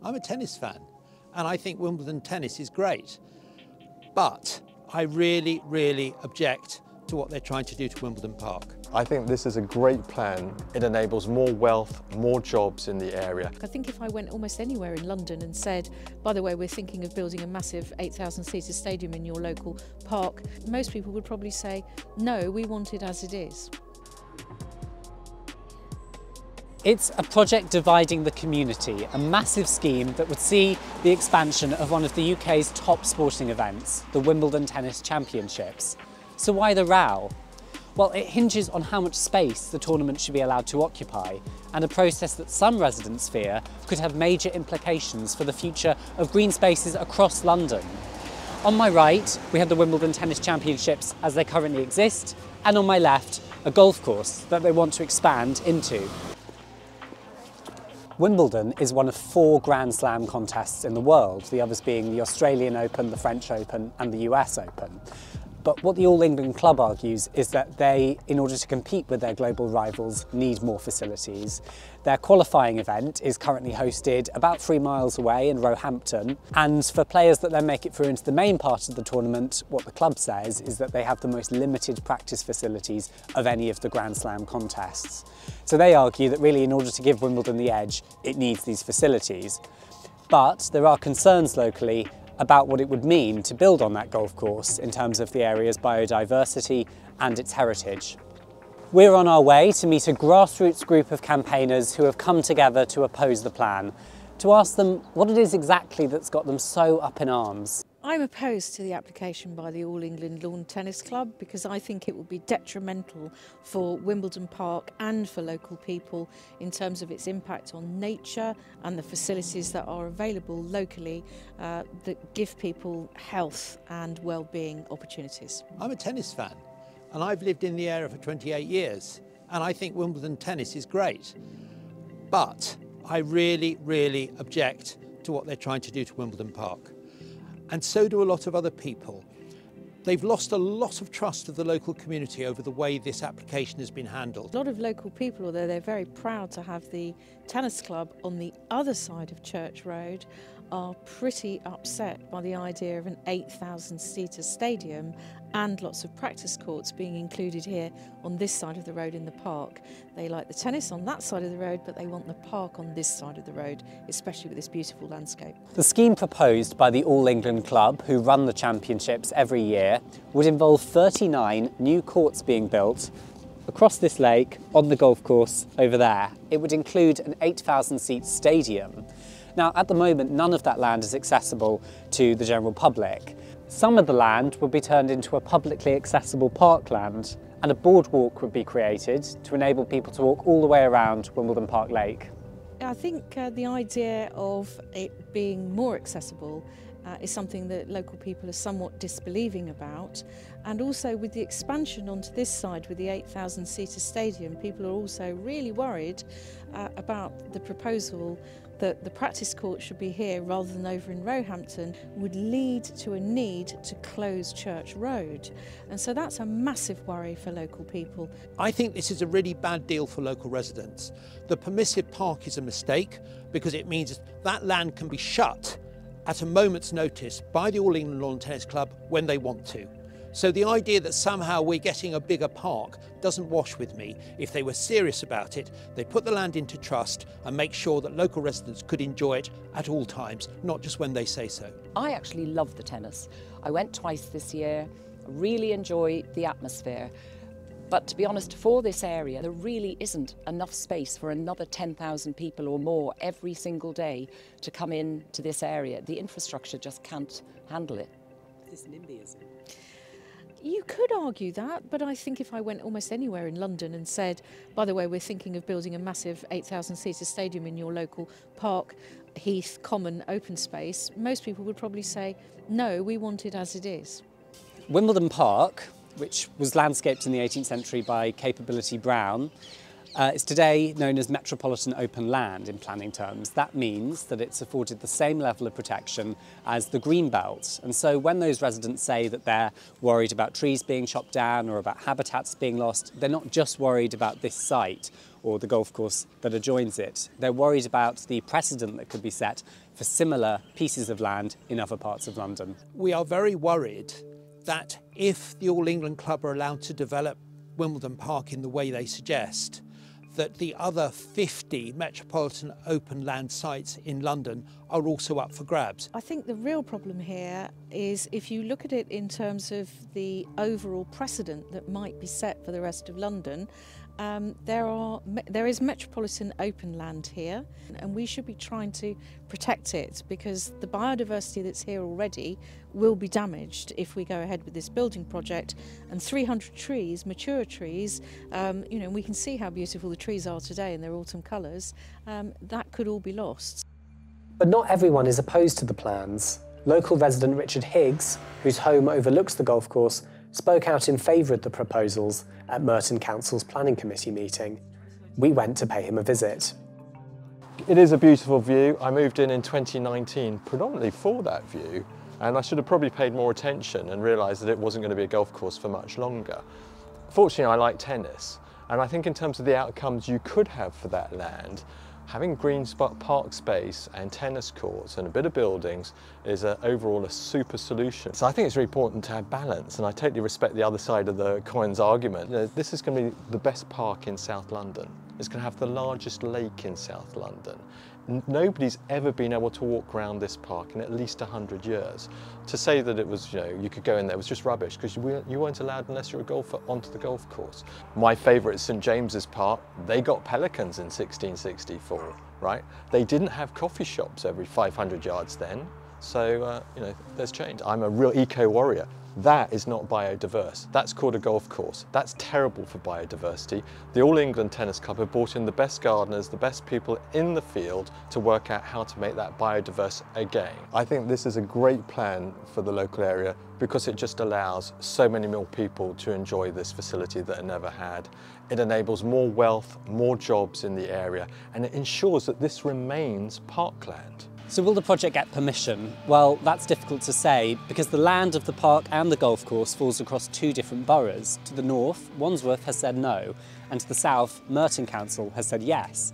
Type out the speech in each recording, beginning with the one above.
I'm a tennis fan and I think Wimbledon tennis is great, but I really object to what they're trying to do to Wimbledon Park. I think this is a great plan. It enables more wealth, more jobs in the area. I think if I went almost anywhere in London and said, by the way, we're thinking of building a massive 8,000-seater stadium in your local park, most people would probably say, no, we want it as it is. It's a project dividing the community, a massive scheme that would see the expansion of one of the UK's top sporting events, the Wimbledon Tennis Championships. So why the row? Well, it hinges on how much space the tournament should be allowed to occupy, and a process that some residents fear could have major implications for the future of green spaces across London. On my right, we have the Wimbledon Tennis Championships as they currently exist, and on my left, a golf course that they want to expand into. Wimbledon is one of 4 Grand Slam contests in the world, the others being the Australian Open, the French Open and the US Open. But what the All England Club argues is that they, in order to compete with their global rivals, need more facilities. Their qualifying event is currently hosted about 3 miles away in Roehampton, and for players that then make it through into the main part of the tournament, what the club says is that they have the most limited practice facilities of any of the Grand Slam contests. So they argue that really in order to give Wimbledon the edge, it needs these facilities. But there are concerns locally about what it would mean to build on that golf course in terms of the area's biodiversity and its heritage. We're on our way to meet a grassroots group of campaigners who have come together to oppose the plan, to ask them what it is exactly that's got them so up in arms. I'm opposed to the application by the All England Lawn Tennis Club because I think it will be detrimental for Wimbledon Park and for local people in terms of its impact on nature and the facilities that are available locally that give people health and well-being opportunities. I'm a tennis fan and I've lived in the area for 28 years and I think Wimbledon tennis is great, but I really object to what they're trying to do to Wimbledon Park. And so do a lot of other people. They've lost a lot of trust of the local community over the way this application has been handled. A lot of local people, although they're very proud to have the tennis club on the other side of Church Road, are pretty upset by the idea of an 8,000-seater stadium and lots of practice courts being included here on this side of the road in the park. They like the tennis on that side of the road, but they want the park on this side of the road, especially with this beautiful landscape. The scheme proposed by the All England Club, who run the championships every year, would involve 39 new courts being built across this lake on the golf course over there. It would include an 8,000-seat stadium. Now, at the moment, none of that land is accessible to the general public. Some of the land would be turned into a publicly accessible parkland, and a boardwalk would be created to enable people to walk all the way around Wimbledon Park Lake. I think the idea of it being more accessible is something that local people are somewhat disbelieving about, and also with the expansion onto this side with the 8,000-seater stadium, people are also really worried about the proposal that the practice court should be here rather than over in Roehampton would lead to a need to close Church Road. And so that's a massive worry for local people. I think this is a really bad deal for local residents. The permissive park is a mistake because it means that land can be shut at a moment's notice by the All England Lawn Tennis Club when they want to. So the idea that somehow we're getting a bigger park doesn't wash with me. If they were serious about it, they'd put the land into trust and make sure that local residents could enjoy it at all times, not just when they say so. I actually love the tennis. I went twice this year, really enjoy the atmosphere. But to be honest, for this area, there really isn't enough space for another 10,000 people or more every single day to come in to this area. The infrastructure just can't handle it. It's NIMBYism. You could argue that, but I think if I went almost anywhere in London and said, by the way, we're thinking of building a massive 8,000-seater stadium in your local park, heath, common, open space, most people would probably say, no, we want it as it is. Wimbledon Park, which was landscaped in the 18th century by Capability Brown, is today known as Metropolitan Open Land in planning terms. That means that it's afforded the same level of protection as the green belt. And so when those residents say that they're worried about trees being chopped down or about habitats being lost, they're not just worried about this site. or the golf course that adjoins it. They're worried about the precedent that could be set for similar pieces of land in other parts of London. We are very worried that if the All England Club are allowed to develop Wimbledon Park in the way they suggest, that the other 50 metropolitan open land sites in London are also up for grabs. I think the real problem here is if you look at it in terms of the overall precedent that might be set for the rest of London, there is metropolitan open land here, and we should be trying to protect it because the biodiversity that's here already will be damaged if we go ahead with this building project. And 300 trees, mature trees, we can see how beautiful the trees are today in their autumn colours, that could all be lost. But not everyone is opposed to the plans. Local resident Richard Higgs, whose home overlooks the golf course, spoke out in favour of the proposals at Merton Council's planning committee meeting. We went to pay him a visit. It is a beautiful view. I moved in 2019 predominantly for that view, and I should have probably paid more attention and realised that it wasn't going to be a golf course for much longer. Fortunately, I like tennis, and I think in terms of the outcomes you could have for that land, having green park space and tennis courts and a bit of buildings is overall a super solution. So I think it's really important to have balance, and I totally respect the other side of the coin's argument. This is going to be the best park in South London. It's going to have the largest lake in South London. Nobody's ever been able to walk around this park in at least 100 years. To say that it was, you could go in there was just rubbish, because you weren't allowed unless you're a golfer onto the golf course. My favourite is St James's Park. They got pelicans in 1664, right? They didn't have coffee shops every 500 yards then. So, there's change. I'm a real eco-warrior. That is not biodiverse. That's called a golf course. That's terrible for biodiversity. The All England Tennis Club have brought in the best gardeners, the best people in the field to work out how to make that biodiverse again. I think this is a great plan for the local area because it just allows so many more people to enjoy this facility that are never had. It enables more wealth, more jobs in the area, and it ensures that this remains parkland. So will the project get permission? Well, that's difficult to say because the land of the park and the golf course falls across two different boroughs. To the north, Wandsworth has said no, and to the south, Merton Council has said yes.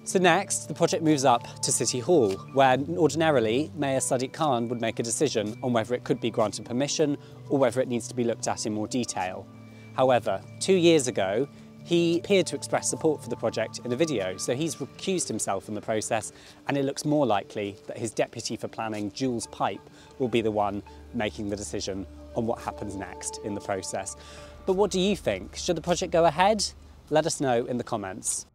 So next, the project moves up to City Hall, where ordinarily Mayor Sadiq Khan would make a decision on whether it could be granted permission or whether it needs to be looked at in more detail. However, 2 years ago, he appeared to express support for the project in a video, so he's recused himself from the process, and it looks more likely that his Deputy for Planning, Jules Pipe, will be the one making the decision on what happens next in the process. But what do you think? Should the project go ahead? Let us know in the comments.